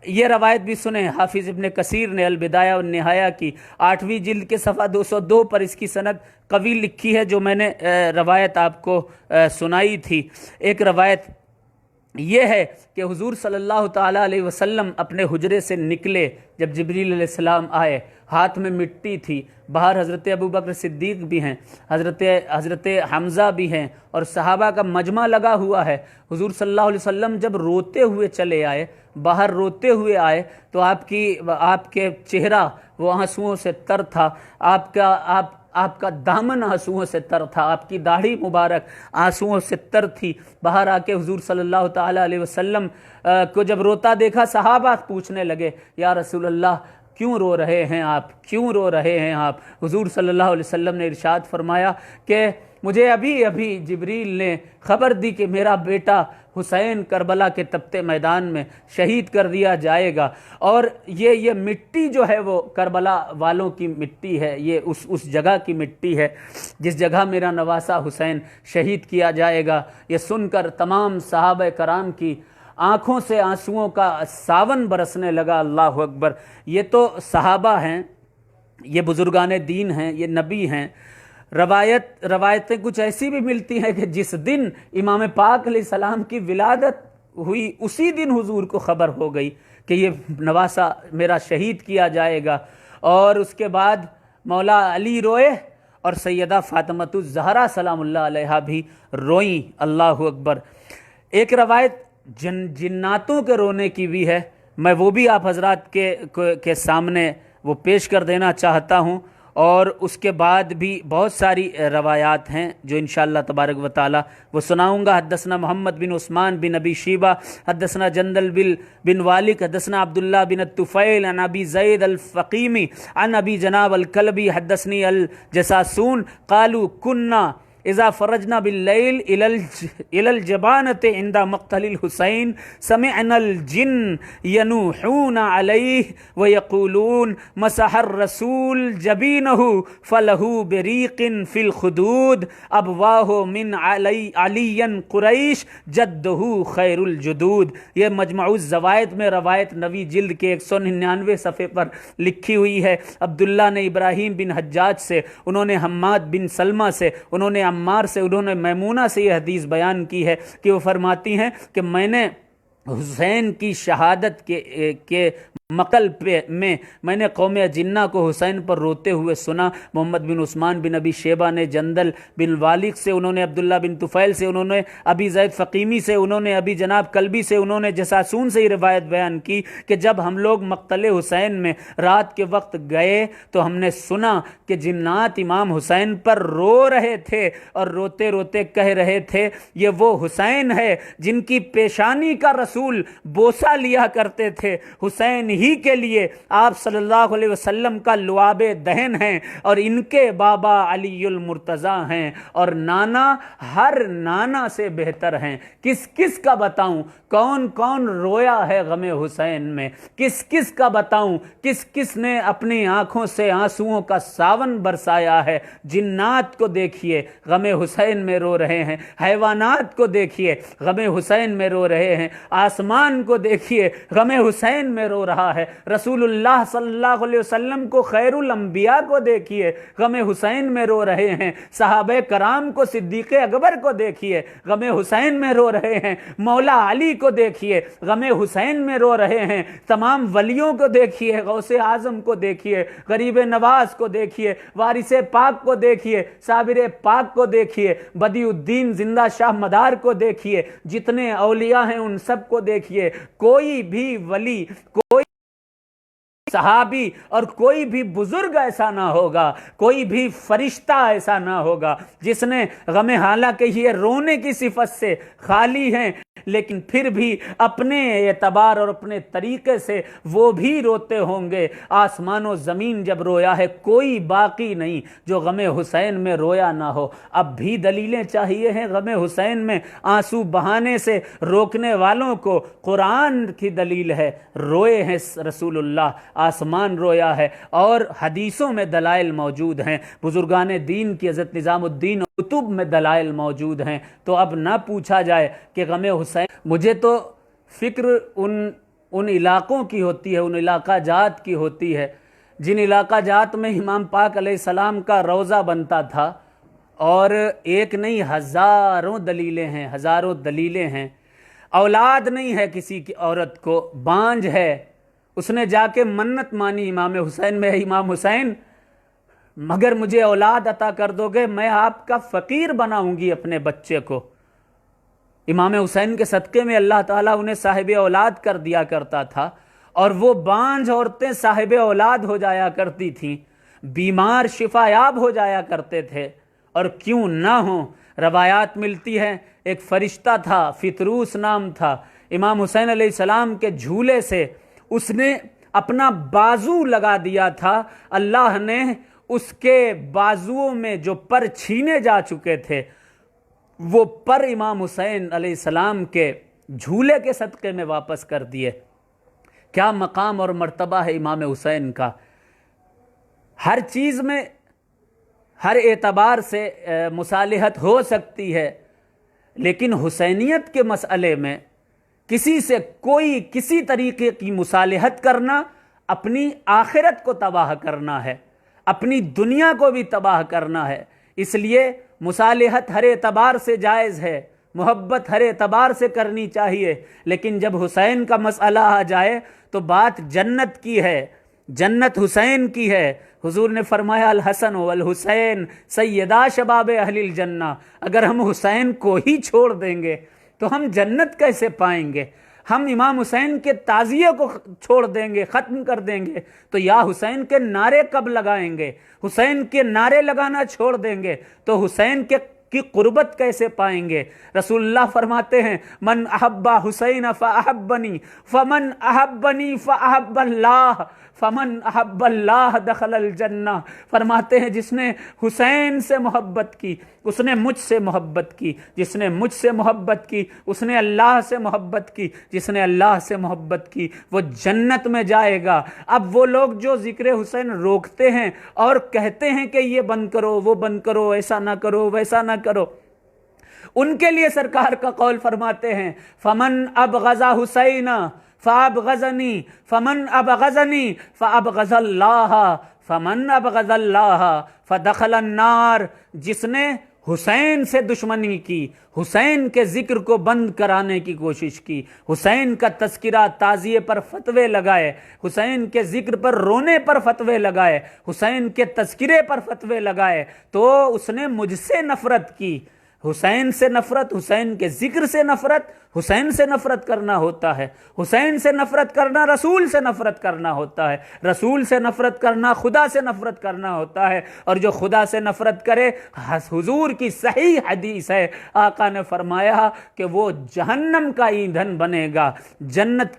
یہ روایت بھی سنیں، حافظ ابن کثیر نے البدایہ والنہایہ کی 8ویں جلد کے صفحہ 202 پر اس کی سند قوی لکھی ہے، جو میں نے روایت آپ کو سنائی تھی۔ ایک روایت یہ ہے کہ حضور صلی اللہ تعالیٰ علیہ وسلم اپنے حجرے سے نکلے، جب جبریل علیہ السلام آئے، ہاتھ میں مٹی تھی، باہر حضرت ابو بکر صدیق بھی ہیں، حضرت حمزہ بھی ہیں، اور صحابہ کا مجمع لگا ہوا ہے۔ حضور صلی اللہ علیہ وسلم جب روتے ہوئے چلے آئے، باہر روتے ہوئے آئے، تو آپ کے چہرہ وہ آنسوؤں سے تر تھا، آپ کا دامن آنسوؤں سے تر تھا، آپ کی داڑھی مبارک آنسوؤں سے تر تھی۔ باہر آ کے حضور صلی اللہ تعالیٰ علیہ وسلم کو جب روتا دیکھا، صحابہ پوچھنے لگے یا رسول اللہ کیوں رو رہے ہیں آپ، کیوں رو رہے ہیں آپ؟ حضور صلی اللہ علیہ وسلم نے ارشاد فرمایا کہ مجھے ابھی جبریل نے خبر دی کہ میرا بیٹا حسین کربلا کے تپتے میدان میں شہید کر دیا جائے گا، اور یہ مٹی جو ہے وہ کربلا والوں کی مٹی ہے، یہ اس جگہ کی مٹی ہے جس جگہ میرا نواسہ حسین شہید کیا جائے گا۔ یہ سن کر تمام صحابہ کرام کی آنکھوں سے آنسوؤں کا ساون برسنے لگا۔ اللہ اکبر! یہ تو صحابہ ہیں، یہ بزرگان دین ہیں، یہ نبی ہیں۔ روایتیں کچھ ایسی بھی ملتی ہیں کہ جس دن امام پاک علیہ السلام کی ولادت ہوئی، اسی دن حضور کو خبر ہو گئی کہ یہ نواسہ میرا شہید کیا جائے گا، اور اس کے بعد مولا علی روئے اور سیدہ فاطمۃ الزہرا سلام اللہ علیہا بھی روئیں۔ اللہ اکبر۔ ایک روایت جناتوں کے رونے کی بھی ہے، میں وہ بھی آپ حضرات کے سامنے وہ پیش کر دینا چاہتا ہوں، اور اس کے بعد بھی بہت ساری روایات ہیں جو انشاءاللہ تبارک و تعالی وہ سناؤں گا۔ حدثنا محمد بن عثمان بن ابی شیبہ حدثنا جندل بن والد حدثنا عبداللہ بن الطفیل عن ابی زید الفقیمی عن ابی جناب الکلبی حدثنی الجساسون قالوا کننا اذا فرجنا باللیل الى الجبانة عند مقتل الحسین سمعنا الجن ینوحون علیہ ویقولون مسح الرسول جبینہ فلہ بریق فی الخدود ابواہ من علی قریش جدہ خیر الجدود۔ یہ مجمع الزوائد میں روایت نوی جلد کے 199 صفحے پر لکھی ہوئی ہے۔ عبداللہ نے ابراہیم بن حجاج سے، انہوں نے حماد بن سلمہ سے، انہوں نے عمار سے، انہوں نے میمونہ سے یہ حدیث بیان کی ہے کہ وہ فرماتی ہیں کہ میں نے حسین کی شہادت کے مقل میں نے قوم اجنہ کو حسین پر روتے ہوئے سنا۔ محمد بن عثمان بن ابی شیبہ نے جندل بن والد سے، انہوں نے عبداللہ بن طفیل سے، انہوں نے ابی زید فقیمی سے، انہوں نے ابی جناب کلبی سے، انہوں نے جساسون سے یہ روایت بیان کی کہ جب ہم لوگ مقتل حسین میں رات کے وقت گئے تو ہم نے سنا کہ جنات امام حسین پر رو رہے تھے اور روتے روتے کہہ رہے تھے یہ وہ حسین ہے جن کی پیشانی کا رسول بوسہ لیا کرتے تھے، حسین ہی کے لیے آپ صلی اللہ علیہ وسلم کا لعاب دہن ہیں، اور ان کے بابا علی المرتضیٰ ہیں، اور نانا ہر نانا سے بہتر ہیں۔ کس کس کا بتاؤں کون کون رویا ہے غم حسین میں، کس کس کا بتاؤں کس کس نے اپنی آنکھوں سے آنسوؤں کا ساون برسایا ہے۔ جنات کو دیکھیے غم حسین میں رو رہے ہیں، حیوانات کو دیکھیے غم حسین میں رو رہے ہیں، آسمان کو دیکھیے غم حسین میں رو رہا ہے، رسول اللہ صلی اللہ علیہ وسلم کو، خیر الانبیاء کو دیکھیے غم حسین میں رو رہے ہیں، صحابہ کرام کو، صدیق اکبر کو دیکھیے غم حسین میں رو رہے ہیں، مولا علی کو دیکھیے غم حسین میں رو رہے ہیں، تمام ولیوں کو دیکھیے، غوث اعظم کو دیکھیے، غریب نواز کو دیکھیے، وارث پاک کو دیکھیے، صابر پاک کو دیکھیے، بدیع الدین زندہ شاہ مدار کو دیکھیے، جتنے اولیاء ہیں ان سب کو دیکھیے، کوئی بھی ولی، کوئی صحابی اور کوئی بھی بزرگ ایسا نہ ہوگا، کوئی بھی فرشتہ ایسا نہ ہوگا جس نے غم، حالانکہ یہ رونے کی صفت سے خالی ہیں لیکن پھر بھی اپنے اعتبار اور اپنے طریقے سے وہ بھی روتے ہوں گے۔ آسمان و زمین جب رویا ہے کوئی باقی نہیں جو غم حسین میں رویا نہ ہو۔ اب بھی دلیلیں چاہیے ہیں غم حسین میں آنسو بہانے سے روکنے والوں کو۔ قرآن کی دلیل ہے، روئے ہیں رسول اللہ، آسمان رویا ہے، اور حدیثوں میں دلائل موجود ہیں، بزرگان دین کی حضرت نظام الدین کتب میں دلائل موجود ہیں۔ تو اب نہ پوچھا جائے کہ غم حسین، مجھے تو فکر ان علاقوں کی ہوتی ہے، ان علاقہ جات کی ہوتی ہے جن علاقہ جات میں امام پاک علیہ السلام کا روضہ بنتا تھا، اور ایک نہیں ہزاروں دلیلیں ہیں، ہزاروں دلیلیں ہیں۔ اولاد نہیں ہے کسی کی عورت کو، بانجھ ہے، اس نے جا کے منت مانی امام حسین میں، امام حسین مگر مجھے اولاد عطا کر دو گے میں آپ کا فقیر بناؤں گی اپنے بچے کو۔ امام حسین کے صدقے میں اللہ تعالیٰ انہیں صاحب اولاد کر دیا کرتا تھا، اور وہ بانجھ عورتیں صاحب اولاد ہو جایا کرتی تھیں، بیمار شفا یاب ہو جایا کرتے تھے، اور کیوں نہ ہوں۔ روایات ملتی ہیں ایک فرشتہ تھا، فطروس نام تھا، امام حسین علیہ السلام کے جھولے سے اس نے اپنا بازو لگا دیا تھا، اللہ نے اس کے بازوؤں میں جو پر چھینے جا چکے تھے وہ پر امام حسین علیہ السلام کے جھولے کے صدقے میں واپس کر دیے۔ کیا مقام اور مرتبہ ہے امام حسین کا۔ ہر چیز میں ہر اعتبار سے مصالحت ہو سکتی ہے، لیکن حسینیت کے مسئلے میں کسی سے کوئی کسی طریقے کی مصالحت کرنا اپنی آخرت کو تباہ کرنا ہے، اپنی دنیا کو بھی تباہ کرنا ہے۔ اس لیے مصالحت ہر اعتبار سے جائز ہے، محبت ہر اعتبار سے کرنی چاہیے، لیکن جب حسین کا مسئلہ آ جائے تو بات جنت کی ہے، جنت حسین کی ہے، حضور نے فرمایا الحسن والحسین سیدا شباب اہل الجنہ، اگر ہم حسین کو ہی چھوڑ دیں گے تو ہم جنت کیسے پائیں گے؟ ہم امام حسین کے تعزیے کو چھوڑ دیں گے، ختم کر دیں گے تو یا حسین کے نعرے کب لگائیں گے؟ حسین کے نعرے لگانا چھوڑ دیں گے تو حسین کی قربت کیسے پائیں گے؟ رسول اللہ فرماتے ہیں من احب حسین فاحبنی فمن احبنی فاحب اللہ فمن احب اللہ دخل الجنہ۔ فرماتے ہیں جس نے حسین سے محبت کی اس نے مجھ سے محبت کی، جس نے مجھ سے محبت کی اس نے اللہ سے محبت کی، جس نے اللہ سے محبت کی وہ جنت میں جائے گا۔ اب وہ لوگ جو ذکر حسین روکتے ہیں اور کہتے ہیں کہ یہ بند کرو، وہ بند کرو، ایسا نہ کرو، ویسا نہ کرو، ان کے لیے سرکار کا قول فرماتے ہیں فمن ابغض حسین فابغضنی فمن ابغضنی فابغض اللہ فمن ابغض اللہ فدخل النار۔ جس نے حسین سے دشمنی کی، حسین کے ذکر کو بند کرانے کی کوشش کی، حسین کا تذکرہ تعزیے پر فتوے لگائے، حسین کے ذکر پر رونے پر فتوے لگائے، حسین کے تذکرے پر فتوے لگائے، تو اس نے مجھ سے نفرت کی۔ حسین سے نفرت، حسین کے ذکر سے نفرت، حسین سے نفرت کرنا ہوتا ہے۔ حسین سے نفرت کرنا رسول سے نفرت کرنا ہوتا ہے، رسول سے نفرت کرنا خدا سے نفرت کرنا ہوتا ہے، اور جو خدا سے نفرت کرے، حضور کی صحیح حدیث ہے، آقا نے فرمایا کہ وہ جہنم کا ایندھن بنے گا۔ جنت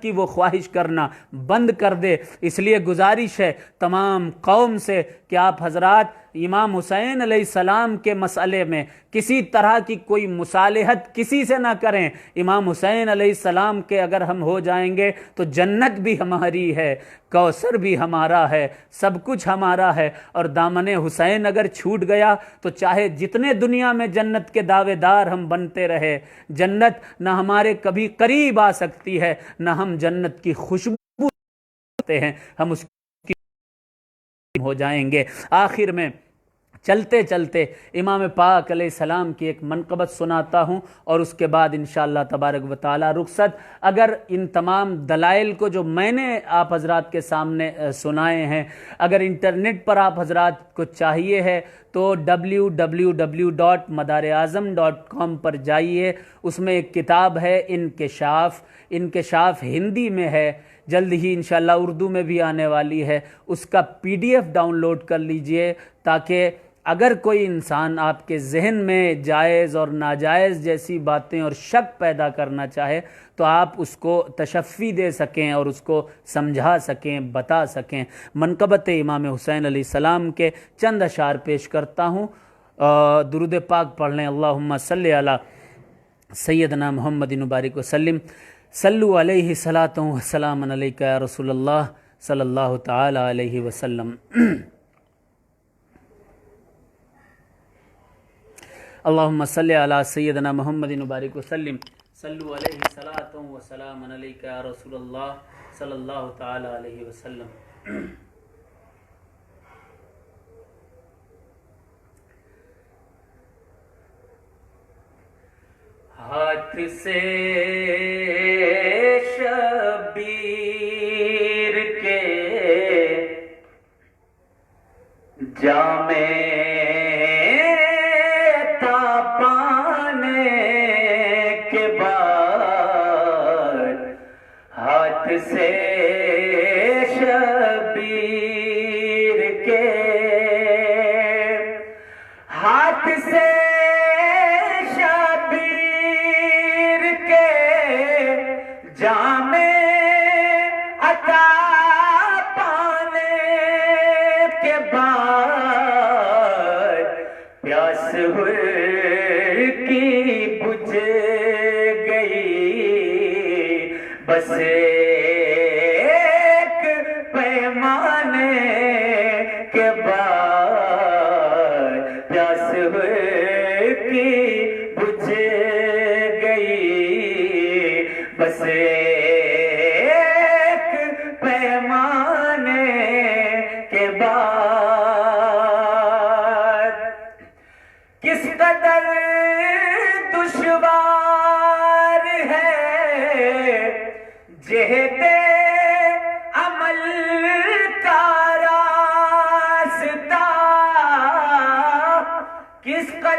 کی وہ خواہش کرنا بند کر دے۔ اس لیے گزارش ہے تمام قوم سے کہ آپ حضرات امام حسین علیہ السلام کے مسئلے میں کسی طرح کی کوئی مصالحت کسی سے نہ کریں۔ امام حسین علیہ السلام کے اگر ہم ہو جائیں گے تو جنت بھی ہماری ہے، کوثر بھی ہمارا ہے، سب کچھ ہمارا ہے، اور دامن حسین اگر چھوٹ گیا تو چاہے جتنے دنیا میں جنت کے دعوے دار ہم بنتے رہے، جنت نہ ہمارے کبھی قریب آ سکتی ہے، نہ ہم جنت کی خوشبو سکتے ہیں، ہم اس کی ہو جائیں گے۔ آخر میں چلتے چلتے امام پاک علیہ السلام کی ایک منقبت سناتا ہوں اور اس کے بعد انشاءاللہ تبارک و تعالی رخصت۔ اگر ان تمام دلائل کو جو میں نے آپ حضرات کے سامنے سنائے ہیں، اگر انٹرنیٹ پر آپ حضرات کو چاہیے ہے تو www.madareazam.com پر جائیے، اس میں ایک کتاب ہے انکشاف ہندی میں ہے، جلد ہی انشاءاللہ اردو میں بھی آنے والی ہے، اس کا PDF ڈاؤن لوڈ کر لیجئے تاکہ اگر کوئی انسان آپ کے ذہن میں جائز اور ناجائز جیسی باتیں اور شک پیدا کرنا چاہے تو آپ اس کو تشفی دے سکیں اور اس کو سمجھا سکیں، بتا سکیں۔ منقبت امام حسین علیہ السلام کے چند اشعار پیش کرتا ہوں۔ درود پاک پڑھ لیں۔ اللہم صلی علی سیدنا محمد مبارک وسلم، صلو علیہ صلاۃ و سلام علیک یا رسول اللہ صلی اللہ تعالی علیہ وسلم۔ اللہم صلی علی سیدنا محمد مبارک وسلم، صلو علیہ صلاۃ و سلام علیک یا رسول اللہ صلی اللہ تعالی علیہ وسلم۔ ہاتھ سے شبیر کے جام عطا پانے کے بعد، ہاتھ سے شبیر کے ہاتھ سے جام عطا پانے کے بعد، پیاس کی بجھ گئی، بس ایک پیمانے کے بعد، پیاس کی بجھ گئی، بس ایک پیمانے کے بعد، کس قدر دشوار ہے جہد عمل کا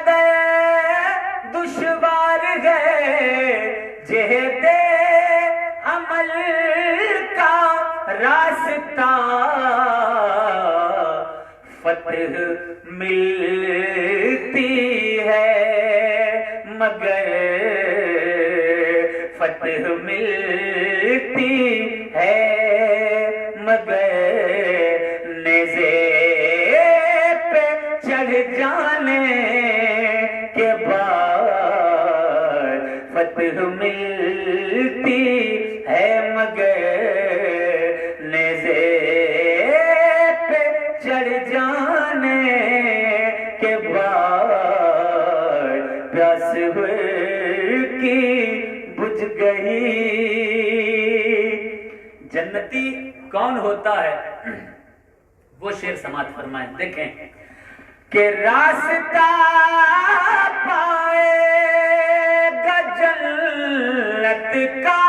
زیادہ دشوار ہے جہد عمل کا راستہ، فتح ملتی ہے مگر فتح ملتی ہے مگر نیزے پہ چڑھ جانے کے بعد، فتح ملتی ہے مگر نیزے پہ چڑھ جانے کے بعد، پیاس کی بجھ گئی۔ جنتی کون ہوتا ہے وہ شعر سماعت فرمائیں، دیکھیں کہ راستہ پائے گا جنت کا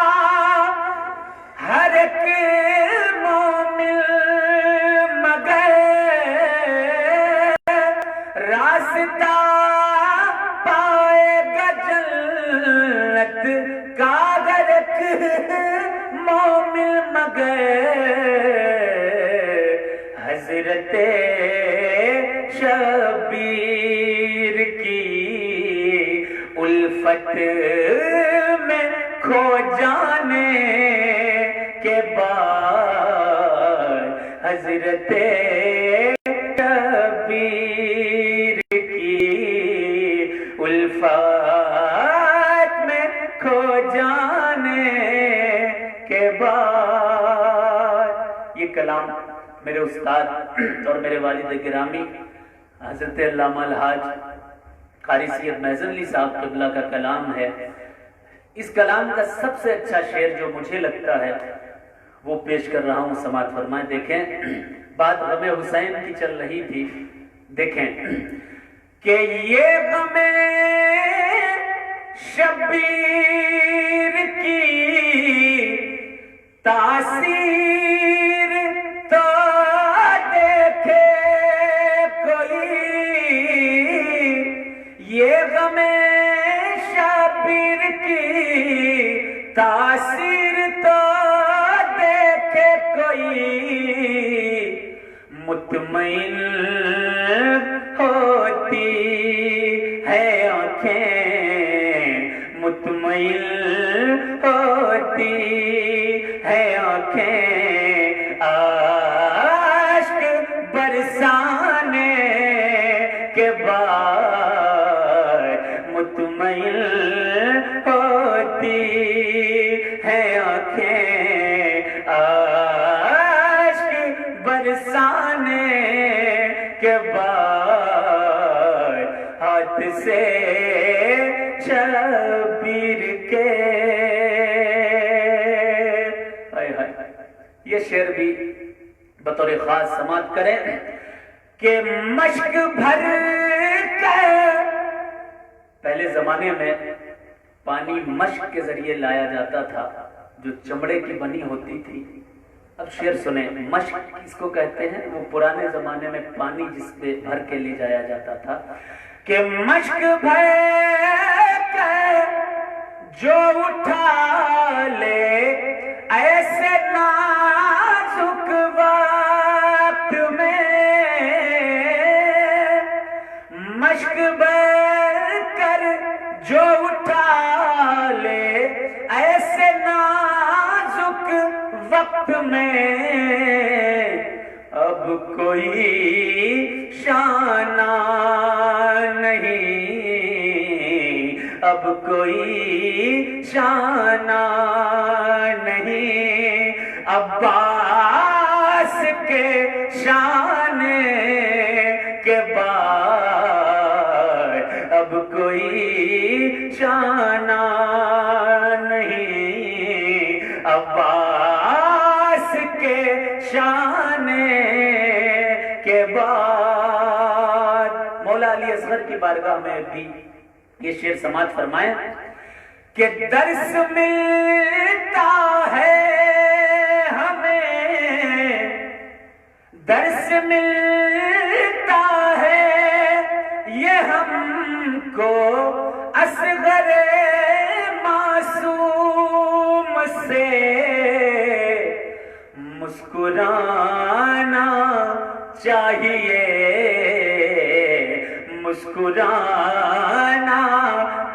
ہر ایک مومن مگر، راستہ پائے گا جنت کا ہر ایک مومن مگر حضرت شبیر کی الفت میں کھو جانے کے بعد، حضرت شبیر کی الفت میں کھو جانے کے بعد۔ یہ کلام میرے استاد اور میرے والد گرامی حضرت علامہ الحاج قاری سید محضر علی صاحب قبلہ کا کلام ہے۔ اس کلام کا سب سے اچھا شعر جو مجھے لگتا ہے وہ پیش کر رہا ہوں، سماعت فرمائیں۔ دیکھیں بات غم حسین کی چل رہی تھی، دیکھیں کہ یہ غم شبیر کی تاثیر تو دیکھے کوئی، یہ غم شبیر کی تاثیر تو دیکھے کوئی، مطمئن ہوتی ہے آنکھیں، مطمئن ہوتی ہے آنکھیں اشک برسانے کے بعد، مطمئن ہوتی ہے آنکھیں اشک برسانے کے بعد، ہاتھ سے شبیر کے۔ یہ شعر بھی بطور خاص سماعت کریں کہ مشک بھر کر، پہلے زمانے میں پانی مشک کے ذریعے لایا جاتا تھا جو چمڑے کی بنی ہوتی تھی۔ اب شعر سنیں، مشک کس کو کہتے ہیں؟ وہ پرانے زمانے میں پانی جس پہ بھر کے لے جایا جاتا تھا، کہ مشک بھر کر جو اٹھا لے ایسے نازک وقت میں، مشک بھر کر جو اٹھا لے ایسے نازک وقت میں، اب کوئی شانہ نہیں، اب کوئی شانہ نہیں، عباس کے شانے کے بعد اب کوئی شانہ نہیں، عباس کے شانے کے بعد۔ مولا علی اصغر کی بارگاہ میں بھی یہ شعر سماعت فرمائیں کہ درس ملتا ہے ہمیں، درس ملتا ہے یہ ہم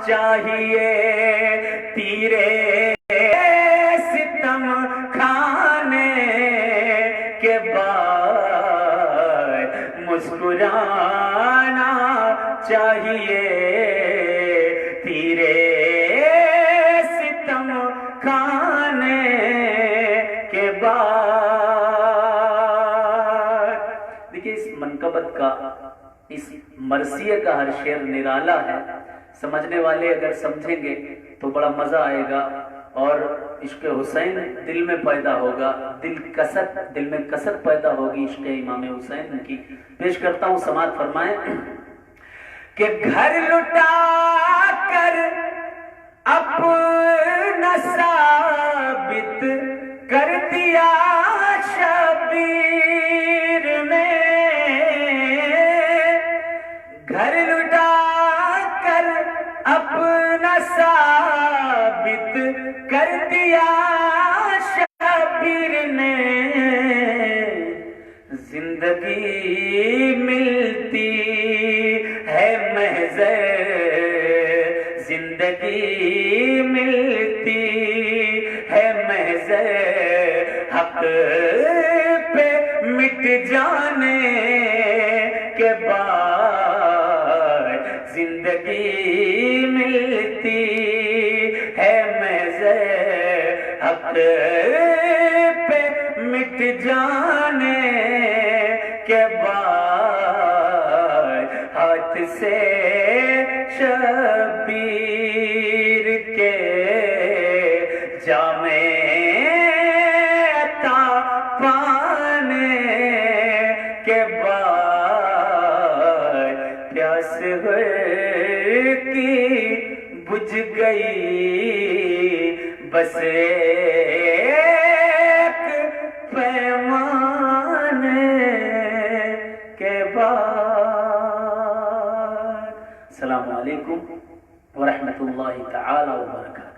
چاہیے تیرے ستم کھانے کے بعد مسکرانا چاہیے تیرے ستم کھانے کے بعد. دیکھیے اس منقبت کا، اس مرثیہ کا ہر شعر نرالا ہے. سمجھنے والے اگر سمجھیں گے تو بڑا مزہ آئے گا اور عشق حسین دل میں پیدا ہوگا، دل میں کسر پیدا ہوگی عشق امام حسین کی. پیش کرتا ہوں، سماعت فرمائیں. کہ گھر لٹا کر اپنا ثابت کر دیا شبیر میں، گھر لٹا کر اپنا ثابت کر دیا شبیر نے. زندگی ملتی ہے محض، زندگی ملتی ہے محض حق پہ مٹ جانے کے بعد. زندگی ملتی ہے محض حق پہ مٹ جانے کے بعد. ہاتھ سے شبیر کے جام عطا پانے کے بعد پیاس کی بجھ گئی بس ایک پیمانے کے بعد. السلام علیکم ورحمۃ اللہ تعالی وبرکاتہ.